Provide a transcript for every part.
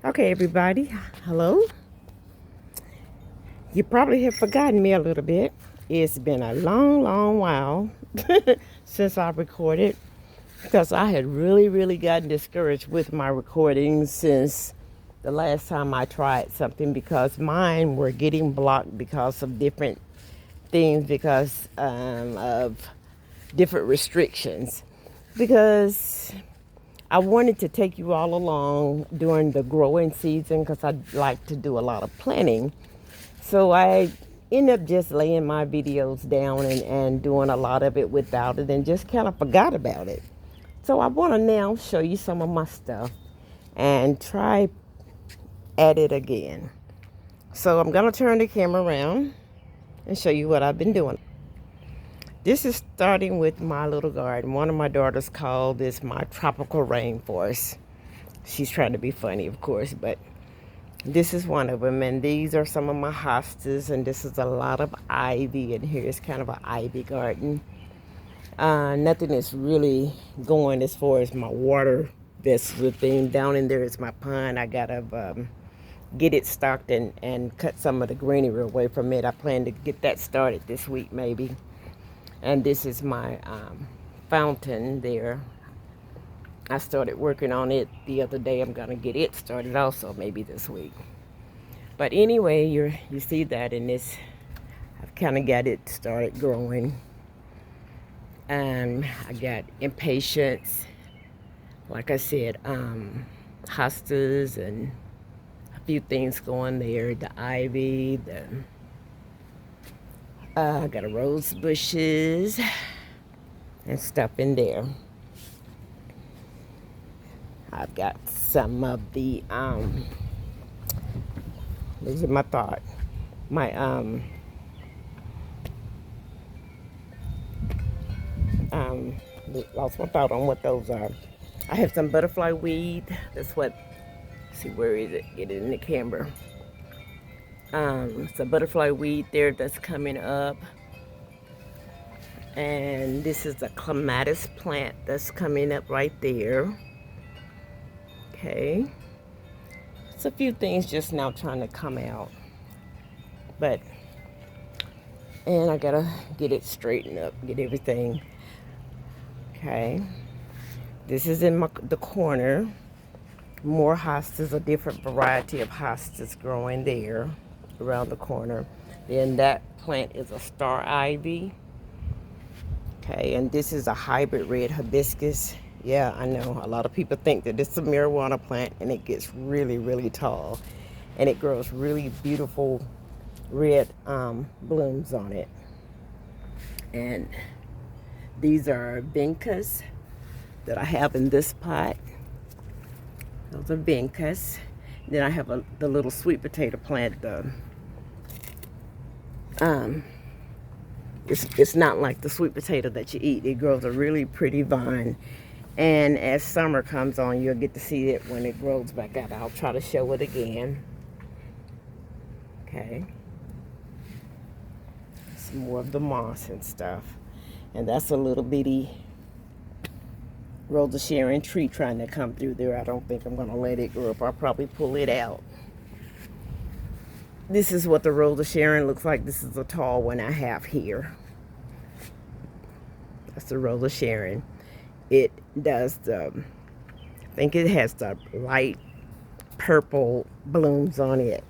Okay, everybody, hello. You probably have forgotten me a little bit. It's been a long, long while since I recorded because I had really gotten discouraged with my recordings since the last time I tried something because mine were getting blocked because of different things, because of different restrictions. Because I wanted to take you all along during the growing season because I like to do a lot of planning. So I end up just laying my videos down and doing a lot of it without it and just kind of forgot about it. So I want to now show you some of my stuff and try at it again. So I'm going to turn the camera around and show you what I've been doing. This is starting with my little garden. One of my daughters called this my tropical rainforest. She's trying to be funny, of course, but this is one of them. And these are some of my hostas. And this is a lot of ivy. And here's kind of an ivy garden. Nothing is really going as far as my water vessel thing. Down in there is my pond. I got to get it stocked and cut some of the greenery away from it. I plan to get that started this week maybe. And this is my fountain there. I started working on it the other day. I'm going to get it started also maybe this week. But anyway, you see that in this, I've kind of got it started growing. And I got impatiens, like I said, hostas and a few things going there. The ivy, I got a rose bushes and stuff in there. I've got some of the these are my thought. My lost my thought on what those are. I have some butterfly weed. That's what. See, where is it? Get it in the camera. It's a butterfly weed there that's coming up, and this is a clematis plant that's coming up right there. Okay, it's a few things just now trying to come out, but and I gotta get it straightened up, get everything. Okay, this is in the corner. More hostas, a different variety of hostas growing there around the corner. Then that plant is a star ivy. Okay, and this is a hybrid red hibiscus. Yeah, I know a lot of people think that it's a marijuana plant, and it gets really tall, and it grows really beautiful red blooms on it. And these are vincas that I have in this pot. Those are vincas. Then I have the little sweet potato plant. It's not like the sweet potato that you eat. It grows a really pretty vine. And as summer comes on, you'll get to see it when it grows back out. I'll try to show it again. Okay. Some more of the moss and stuff. And that's a little bitty Rose of Sharon tree trying to come through there. I don't think I'm going to let it grow up. I'll probably pull it out. This is what the Rose of Sharon looks like. This is a tall one I have here. That's the Rose of Sharon. It does I think it has the light purple blooms on it.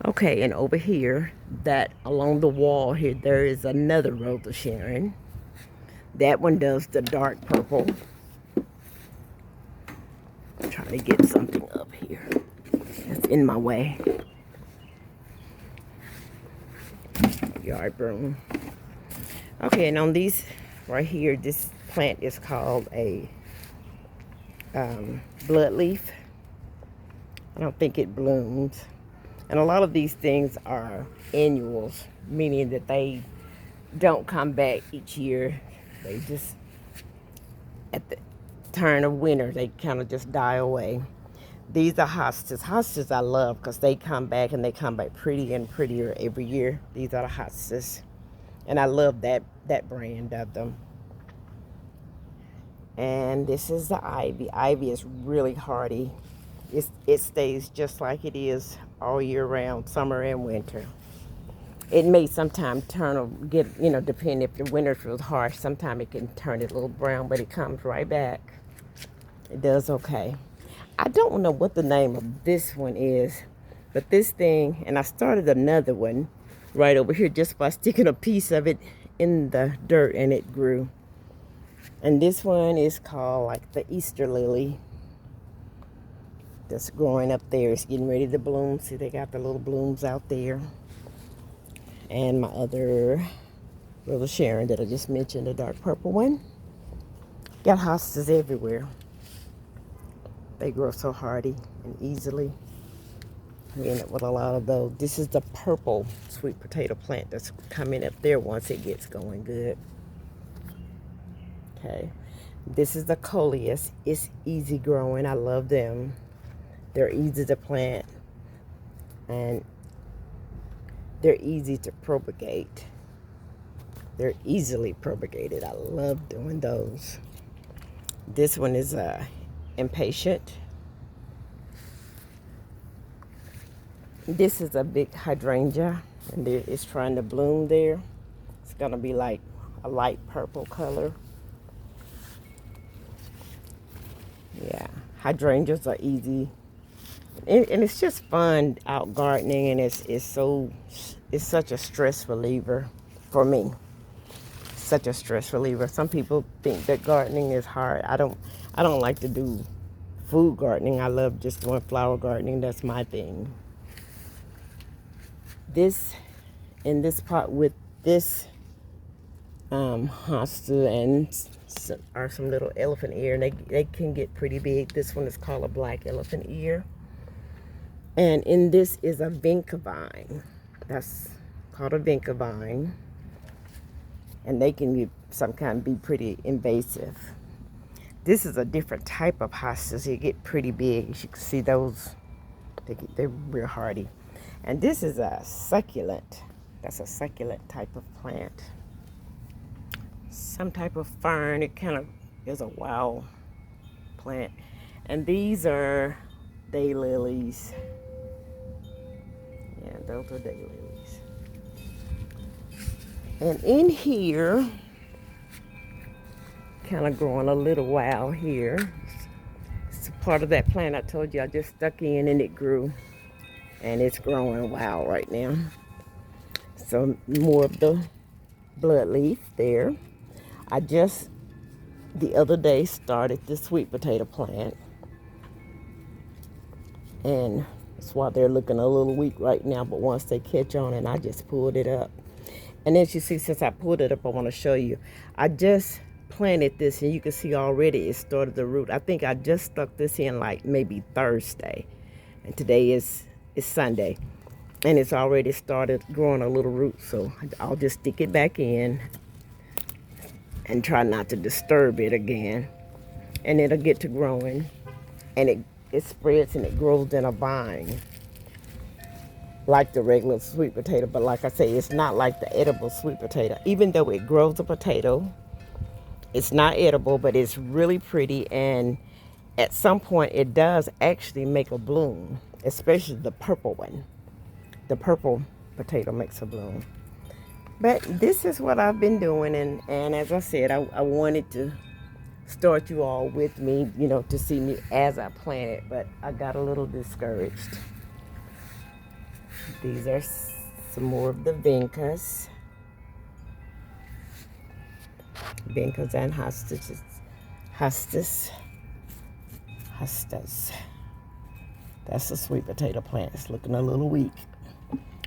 Okay, and over here, that along the wall here, there is another Rose of Sharon. That one does the dark purple. I'm trying to get something up here that's in my way. Yard broom. Okay, and on these right here, this plant is called a blood leaf. I don't think it blooms. And a lot of these things are annuals, meaning that they don't come back each year. They just, at the turn of winter, they kind of just die away. These are hostas. Hostas I love because they come back and they come back pretty and prettier every year. These are the hostas. And I love that brand of them. And this is the ivy. Ivy is really hardy. it stays just like it is all year round, summer and winter. It may sometimes turn or get, depending if the winter's real harsh, sometimes it can turn it a little brown, but it comes right back. It does okay. I don't know what the name of this one is, but this thing, and I started another one right over here just by sticking a piece of it in the dirt and it grew. And this one is called like the Easter lily. That's growing up there. It's getting ready to bloom. See, they got the little blooms out there. And my other little Sharon that I just mentioned, the dark purple one. Got hostas everywhere. They grow so hardy and easily. We end up with a lot of those. This is the purple sweet potato plant that's coming up there once it gets going good. Okay. This is the coleus. It's easy growing. I love them. They're easy to plant. And they're easy to propagate. They're easily propagated. I love doing those. This one is impatient. This is a big hydrangea, and it's trying to bloom there. It's gonna be like a light purple color. Yeah, hydrangeas are easy, and it's just fun out gardening, and it's such a stress reliever for me. Such a stress reliever. Some people think that gardening is hard. I don't like to do food gardening. I love just doing flower gardening. That's my thing. This in this pot with this hosta and are some little elephant ear, and they can get pretty big. This one is called a black elephant ear, and in this is a vinca vine. That's called a vinca vine, and they can be pretty invasive. This is a different type of hostas. They get pretty big. As you can see, those they're real hardy. And this is a succulent. That's a succulent type of plant. Some type of fern. It kind of is a wild plant. And these are daylilies. Yeah, those are daylilies. And in here, kind of growing a little wild here. It's a part of that plant I told you I just stuck in, and it grew. And it's growing wild right now. So more of the blood leaf there. I just the other day started the sweet potato plant, and that's why they're looking a little weak right now, but once they catch on, and I just pulled it up. And as you see, since I pulled it up, I want to show you, I just planted this, and you can see already it started the root. I think I just stuck this in like maybe Thursday, and today is Sunday, and it's already started growing a little root. So I'll just stick it back in and try not to disturb it again, and it'll get to growing, and it spreads and it grows in a vine like the regular sweet potato. But like I say, it's not like the edible sweet potato. Even though it grows a potato, it's not edible, but it's really pretty, and at some point it does actually make a bloom, especially the purple one. The purple potato makes a bloom. But this is what I've been doing, and as I said, I wanted to start you all with me, to see me as I plant it, but I got a little discouraged. These are some more of the vincas. Vincas and hostas. Hostas. That's a sweet potato plant. It's looking a little weak.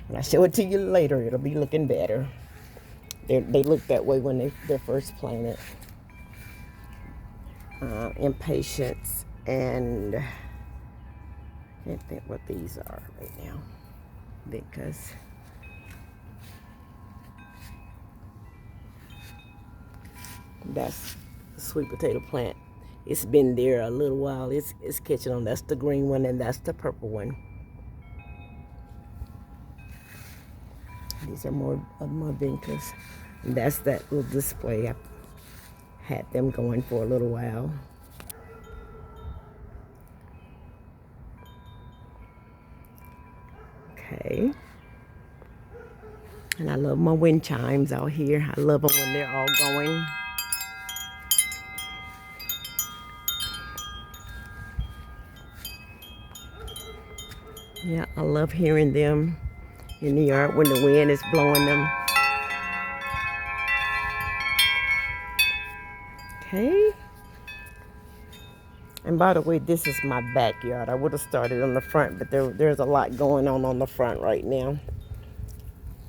When I show it to you later, it'll be looking better. They look that way when they're first planted. Impatience, and I can't think what these are right now, because that's the sweet potato plant. It's been there a little while. It's catching on. That's the green one, and that's the purple one. These are more of my vincas. And that's that little display. I had them going for a little while. Okay. And I love my wind chimes out here. I love them when they're all going. Yeah, I love hearing them in the yard when the wind is blowing them. Okay. And by the way, this is my backyard. I would have started on the front, but there's a lot going on the front right now.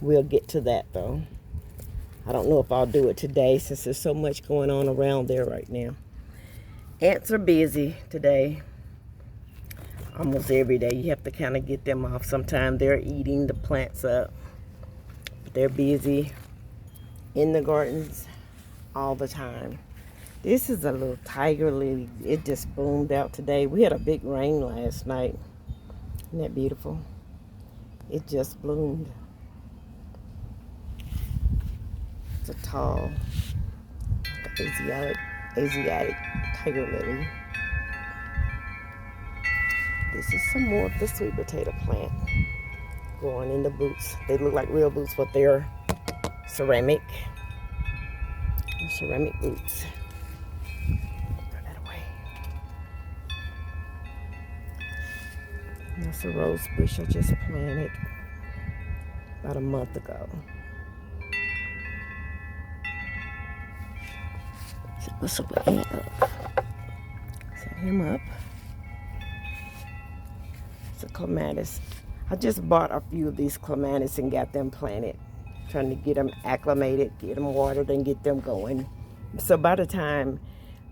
We'll get to that though. I don't know if I'll do it today since there's so much going on around there right now. Ants are busy today. Almost every day. You have to kind of get them off. Sometimes they're eating the plants up. They're busy in the gardens all the time. This is a little tiger lily. It just bloomed out today. We had a big rain last night. Isn't that beautiful? It just bloomed. It's a tall Asiatic tiger lily. This is some more of the sweet potato plant growing in the boots. They look like real boots, but they're ceramic. They're ceramic boots. Throw that away. That's a rose bush I just planted about a month ago. What's up with Ant up? Set him up. It's a clematis. I just bought a few of these clematis and got them planted. Trying to get them acclimated, get them watered, and get them going. So by the time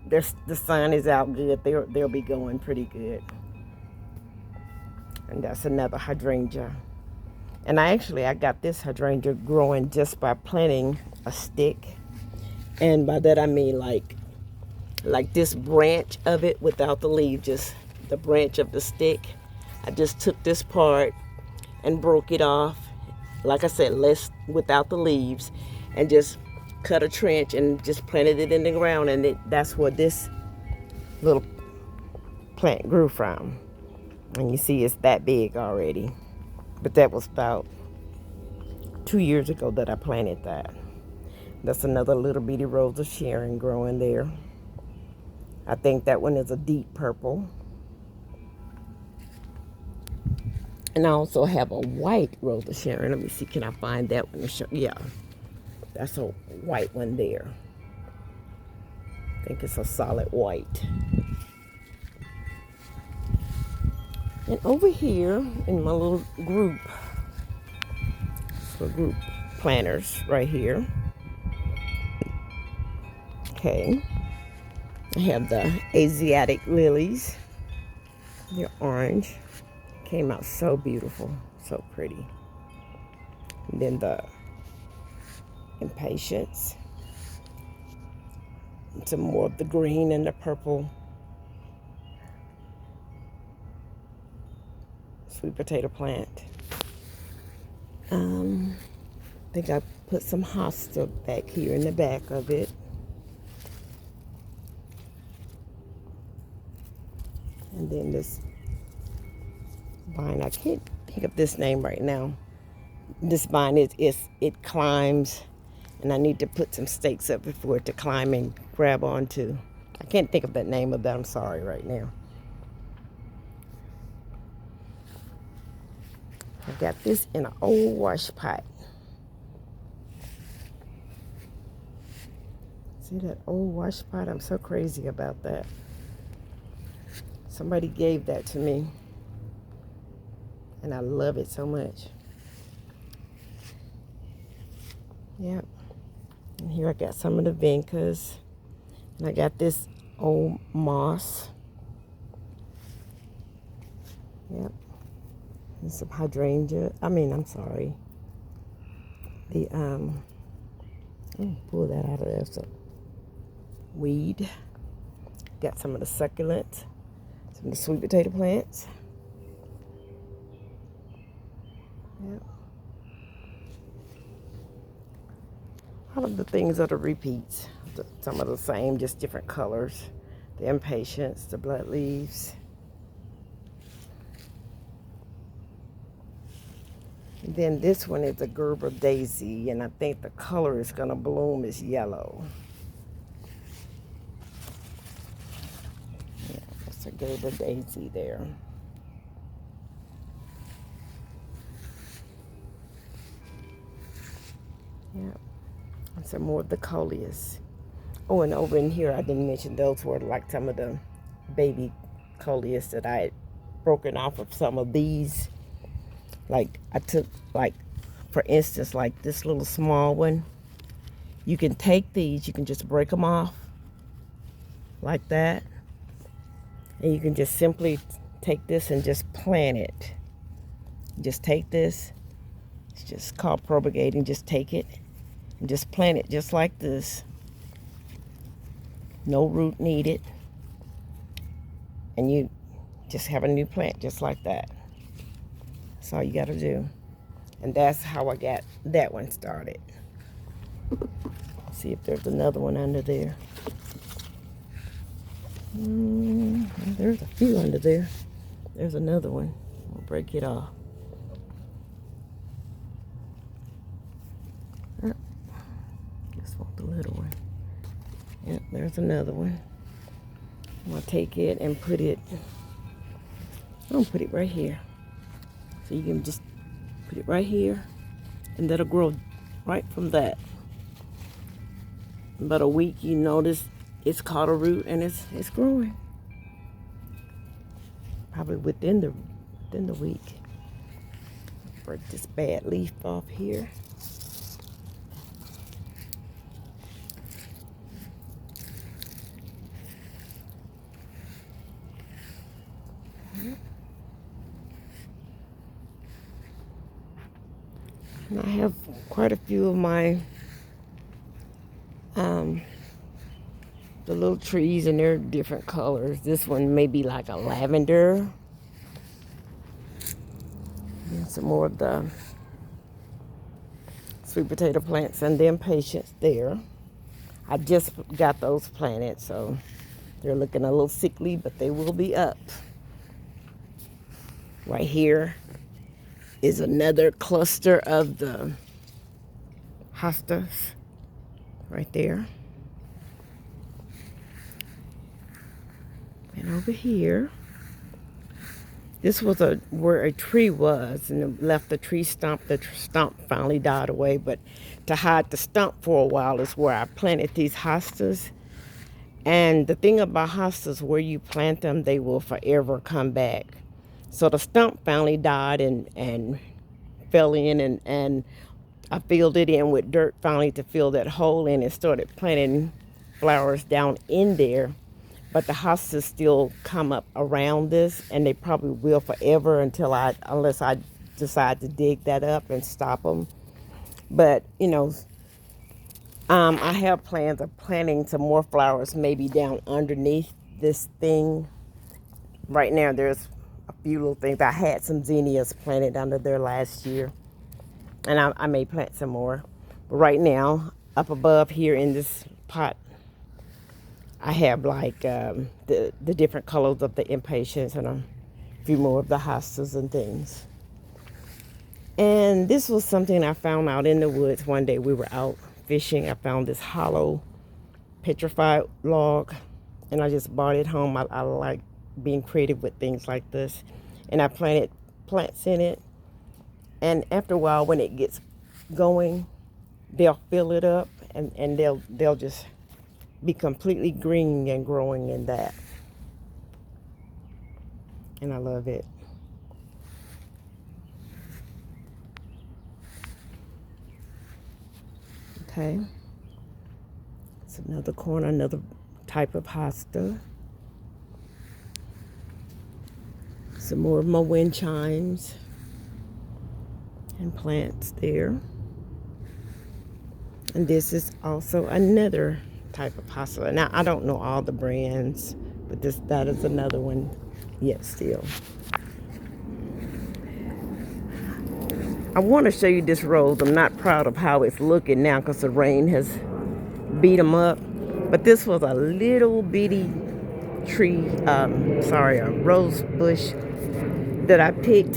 the sun is out good, they'll be going pretty good. And that's another hydrangea. And I got this hydrangea growing just by planting a stick. And by that I mean like this branch of it without the leaf, just the branch of the stick. I just took this part and broke it off, like I said, without the leaves, and just cut a trench and just planted it in the ground, and that's where this little plant grew from. And you see it's that big already. But that was about 2 years ago that I planted that. That's another little bitty rose of Sharon growing there. I think that one is a deep purple. And I also have a white rose of Sharon. Let me see, can I find that one to show? Yeah, that's a white one there. I think it's a solid white. And over here in my little group planters right here. Okay, I have the Asiatic lilies. They're orange. Came out so beautiful, so pretty. And then the impatiens. Some more of the green and the purple sweet potato plant. I think I put some hosta back here in the back of it. And then this vine, I can't think of this name right now. This vine it climbs, and I need to put some stakes up for it to climb and grab onto. I can't think of that name of that. I'm sorry right now. I got this in an old wash pot. See that old wash pot? I'm so crazy about that. Somebody gave that to me, and I love it so much. Yep. And here I got some of the vincas, and I got this old moss. Yep. And some hydrangea. I'm sorry. Pull that out of there. So, weed. Got some of the succulents. Some of the sweet potato plants. Yep. All of the things are the repeats. Some of the same, just different colors. The impatiens, the blood leaves. And then this one is a Gerber daisy, and I think the color is gonna bloom is yellow. Yeah, that's a Gerber daisy there. Yeah, and some more of the coleus. Oh, and over in here, I didn't mention those were like some of the baby coleus that I had broken off of some of these. Like I took, like, for instance, like this little small one. You can take these, you can just break them off like that. And you can just simply take this and just plant it. Just take this. It's just called propagating. Just take it and just plant it just like this. No root needed. And you just have a new plant just like that. That's all you got to do. And that's how I got that one started. See if there's another one under there. There's a few under there. There's another one. I'll break it off. Just want the little one. Yep, there's another one. I'm going to take it and put it, I'm going to put it right here. So you can just put it right here, and that'll grow right from that. About a week, you notice it's caught a root and it's growing. Probably within the week. Break this bad leaf off here. And I have quite a few of my the little trees, and they're different colors. This one may be like a lavender. And some more of the sweet potato plants and the impatiens there. I just got those planted, so they're looking a little sickly, but they will be up. Right here is another cluster of the hostas right there. And over here, this was where a tree was, and it left the tree stump. The stump finally died away, but to hide the stump for a while is where I planted these hostas. And the thing about hostas, where you plant them, they will forever come back. So the stump finally died and fell in, and I filled it in with dirt finally to fill that hole in, and started planting flowers down in there. But the hostas still come up around this, and they probably will forever unless I decide to dig that up and stop them. But, you know, I have plans of planting some more flowers maybe down underneath this thing. Right now there's a few little things. I had some zinnias planted under there last year, and I may plant some more. But right now, up above here in this pot, I have like the different colors of the impatiens and a few more of the hostas and things. And this was something I found out in the woods one day. We were out fishing. I found this hollow petrified log, and I just brought it home. I like being creative with things like this. And I planted plants in it. And after a while, when it gets going, they'll fill it up, and they'll just be completely green and growing in that. And I love it. Okay. It's another corner, another type of hosta. Some more of my wind chimes and plants there. And this is also another type of hosta. Now, I don't know all the brands, but that is another one yet still. I want to show you this rose. I'm not proud of how it's looking now because the rain has beat them up. But this was a little bitty tree, a rose bush that I picked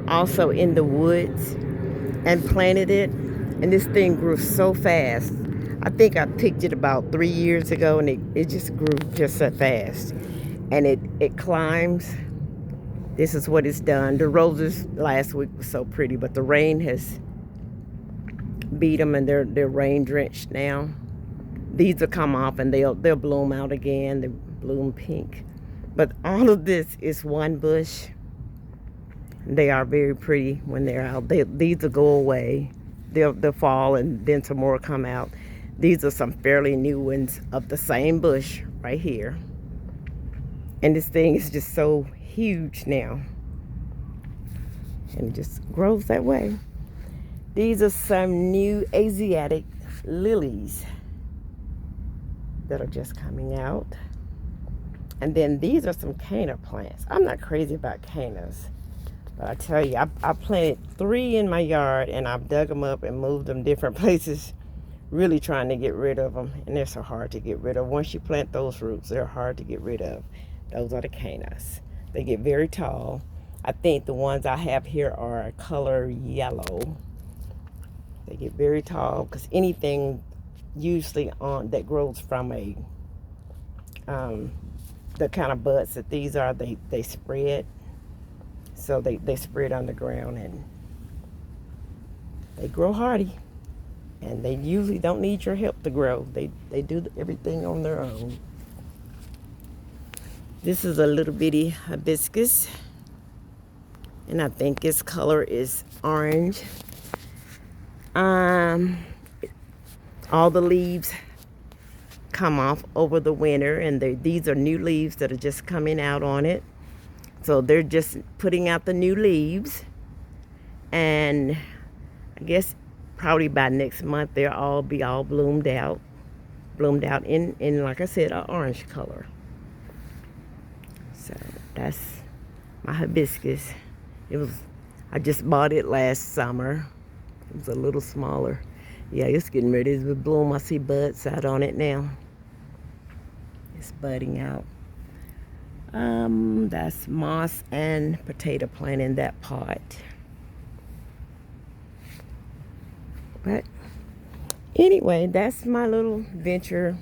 also in the woods and planted it. And this thing grew so fast. I think I picked it about 3 years ago, and it just grew just so fast. And it climbs. This is what it's done. The roses last week was so pretty, but the rain has beat them, and they're rain drenched now. These will come off and they'll bloom out again. They bloom pink. But all of this is one bush. They are very pretty when they're out. These will go away. They'll fall, and then some more come out. These are some fairly new ones of the same bush right here. And this thing is just so huge now. And it just grows that way. These are some new Asiatic lilies that are just coming out. And then these are some canna plants. I'm not crazy about cannas, but I tell you, I planted 3 in my yard, and I've dug them up and moved them different places, really trying to get rid of them. And they're so hard to get rid of. Once you plant those roots, they're hard to get rid of. Those are the cannas. They get very tall. I think the ones I have here are color yellow. They get very tall, because anything usually that grows from the kind of buds that these are, they spread. So they spread underground, and they grow hardy. And they usually don't need your help to grow. They do everything on their own. This is a little bitty hibiscus, and I think its color is orange. All the leaves come off over the winter, and these are new leaves that are just coming out on it. So they're just putting out the new leaves, and I guess probably by next month they'll all be bloomed out in like I said, an orange color. So that's my hibiscus. I just bought it last summer. It was a little smaller. Yeah, it's getting ready to bloom. I see buds out on it now. It's budding out. That's moss and potato plant in that pot. But anyway, that's my little venture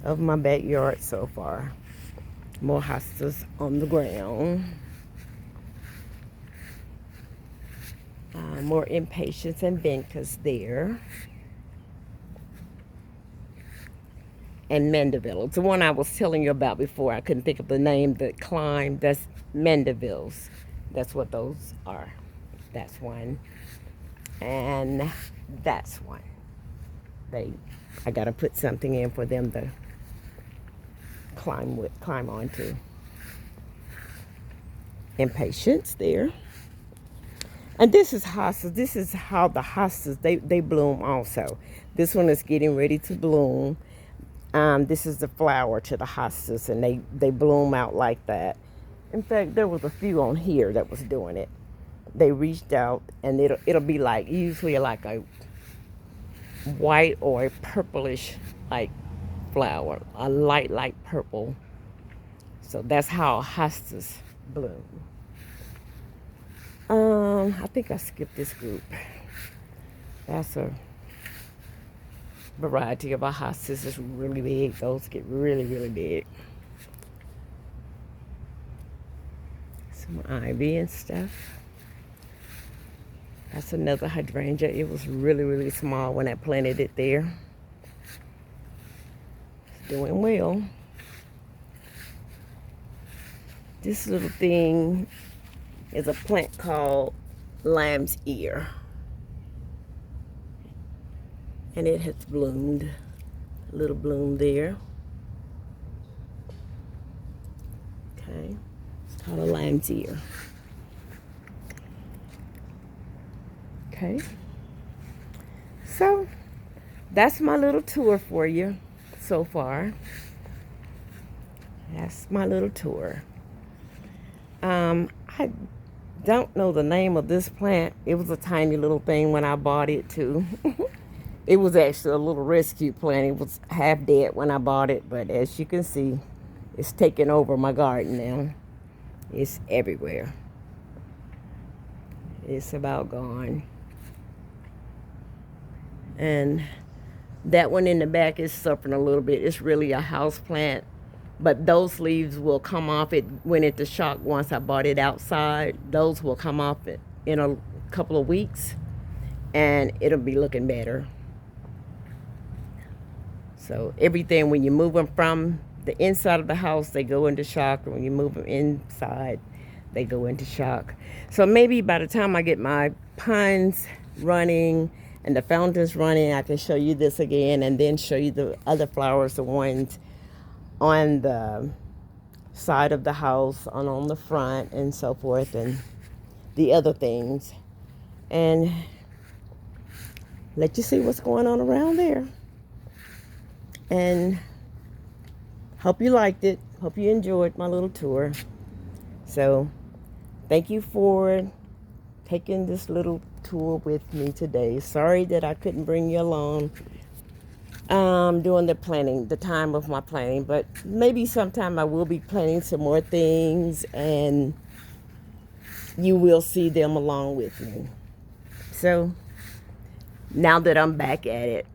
of my backyard so far. More hostas on the ground. More impatiens and vincas there. And mandevilles. The one I was telling you about before, I couldn't think of the name that climbed. That's mandevilles. That's what those are. That's one. And that's one. I gotta put something in for them to climb onto. Impatiens there. And this is hostas. This is how the hostas they bloom also. This one is getting ready to bloom. This is the flower to the hostas, and they bloom out like that. In fact, there was a few on here that was doing it. They reached out, and it'll be like usually like a white or a purplish like flower, a light purple. So that's how hostas bloom. I think I skipped this group. That's a variety of hostas. It's really big. Those get really, really big. Some ivy and stuff. That's another hydrangea. It was really, really small when I planted it there. It's doing well. This little thing is a plant called lamb's ear. And it has bloomed. A little bloom there. Okay. It's called a lamb's ear. Okay. So that's my little tour for you so far. That's my little tour. I don't know the name of this plant. It was a tiny little thing when I bought it too. It was actually a little rescue plant. It was half dead when I bought it, but as you can see, it's taking over my garden now. It's everywhere. It's about gone. And that one in the back is suffering a little bit. It's really a house plant, but those leaves will come off. It went into shock once I bought it outside. Those will come off in a couple of weeks, and it'll be looking better. So everything, when you move them from the inside of the house, they go into shock. And when you move them inside, they go into shock. So maybe by the time I get my ponds running and the fountains running, I can show you this again, and then show you the other flowers, the ones on the side of the house, on the front, and so forth, and the other things, and let you see what's going on around there. And hope you liked it. Hope you enjoyed my little tour. So thank you for taking this little tour with me today. Sorry that I couldn't bring you along doing the time of my planning, but maybe sometime I will be planning some more things, and you will see them along with me. So now that I'm back at it,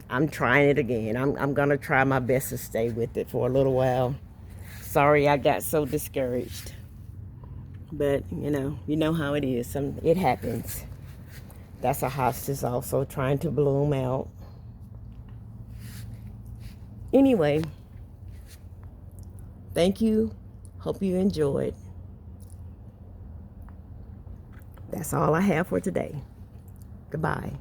I'm trying it again. I'm gonna try my best to stay with it for a little while. Sorry I got so discouraged, but you know how it is. It happens. That's a hostas also trying to bloom out. Anyway, thank you. Hope you enjoyed. That's all I have for today. Goodbye.